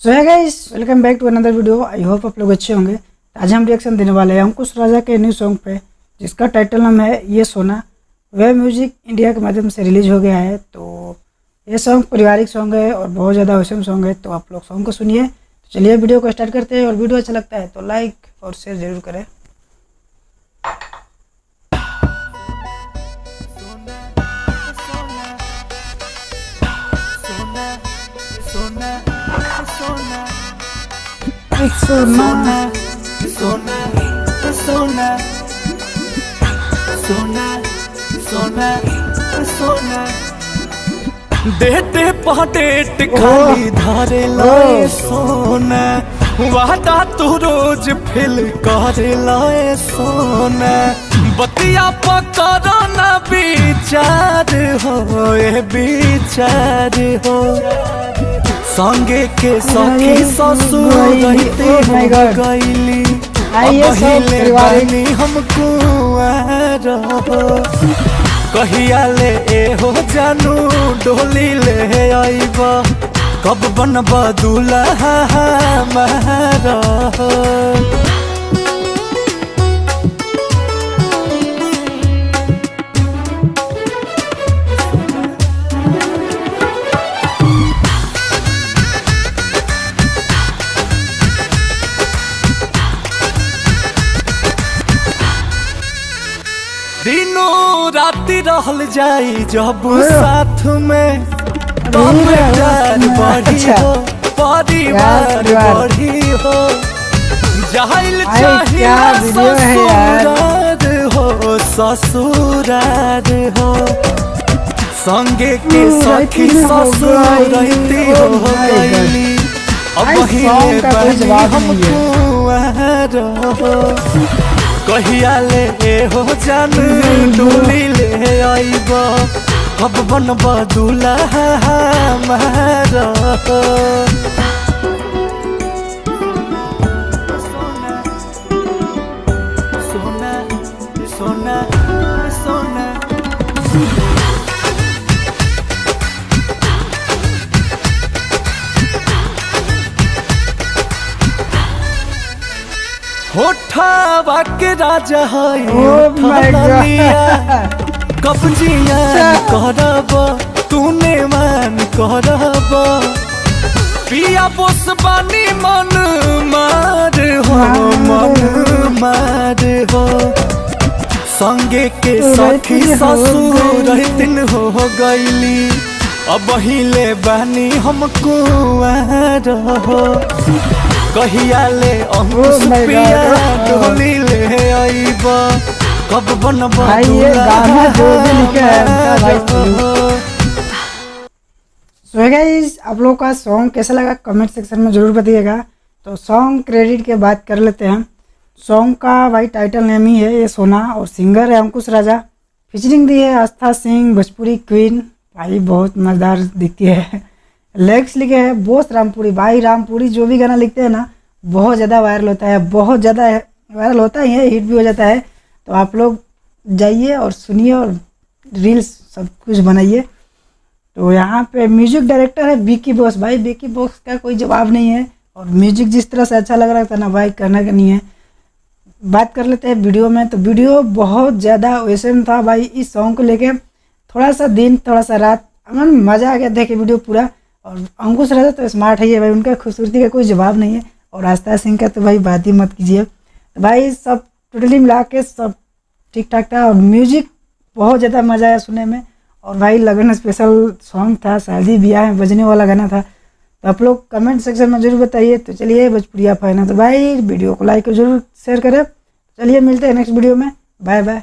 So hi guys, welcome back to another video. I hope आप लोग अच्छे होंगे। आज हम रिएक्शन देने वाले हैं अंकुश राजा के न्यू सॉन्ग पे, जिसका टाइटल नाम है ये सोना। वह म्यूजिक इंडिया के माध्यम से रिलीज हो गया है। तो ये सॉन्ग पारिवारिक सॉन्ग है और बहुत ज़्यादा औसम सॉन्ग है। तो आप लोग सॉन्ग को सुनिए। तो चलिए वीडियो को स्टार्ट करते हैं। और वीडियो अच्छा लगता है तो लाइक और शेयर जरूर करें। सोना सोना सोना सोना सोना सोना देते पटेट खाली धारे लाए सोना, वादा तू रोज फिल करे लाए सोना। बतिया पकड़ो ना विचार हो, ये विचार हो। संगे के सखी ससुर रहते हो गईली, पहिले हमको कहिया ले हो जानू डोली ले आईबा, कब बनबा दूल्हा हमारा। दिनों राति रहल जाई जब साथ में, तब प्यार बढ़ी हो, परिवार बढ़ी हो। जाहिल चाहिए ससुरार हो, ससुरार हो। संगे के सखी ससुर रहती हो गईली, अब वही बनी हमको कहिया ले हो जानू डोली ले आईबा, कब बनबा दूल्हा हमारा। सोना सोना सोना होठा के राजा है कब्जिया करब, तूने मान करब। पिया बोस बानी मन मार हो, मन मार हो। संगे के सखी ससुर रहतिन हो गईली, अब हिले बानी हमको हो। कहिया ले अंकुश पिया डोली ले आईबा, कब बनबा दूल्हा। सो गाइस, आप लोगों का सॉन्ग कैसा लगा कमेंट सेक्शन में ज़रूर बताइएगा। तो सॉन्ग क्रेडिट की बात कर लेते हैं। सॉन्ग का भाई टाइटल नेम ही है ये सोना, और सिंगर है अंकुश राजा। फीचरिंग दी है आस्था सिंह, भोजपुरी क्वीन। भाई बहुत मज़ेदार दिखती है। लिरिक्स लिखे हैं बोस रामपुरी। भाई रामपुरी जो भी गाना लिखते हैं ना, बहुत ज़्यादा वायरल होता है, बहुत ज़्यादा वायरल होता ही है, हिट भी हो जाता है। तो आप लोग जाइए और सुनिए और रील्स सब कुछ बनाइए। तो यहाँ पे म्यूजिक डायरेक्टर है बीकी बॉस। भाई बीकी बॉस का कोई जवाब नहीं है। और म्यूजिक जिस तरह से अच्छा लग रहा था ना भाई, करना का नहीं है। बात कर लेते हैं वीडियो में। तो वीडियो बहुत ज़्यादा औसम था भाई। इस सॉन्ग को लेके थोड़ा सा दिन थोड़ा सा रात मज़ा आ गया देखे वीडियो पूरा। और अंकुश राजा तो स्मार्ट है भाई, उनका खूबसूरती का कोई जवाब नहीं है। और आस्था सिंह का तो भाई बात ही मत कीजिए। तो भाई सब टोटली मिला के सब ठीक ठाक था। और म्यूजिक बहुत ज़्यादा मज़ा आया सुनने में। और भाई लगन स्पेशल सॉन्ग था, शादी ब्याह में बजने वाला गाना था। तो आप लोग कमेंट सेक्शन में ज़रूर बताइए। तो चलिए भोजपुरिया फैन है तो भाई वीडियो को लाइक और ज़रूर शेयर करें। चलिए मिलते हैं नेक्स्ट वीडियो में। Bye bye.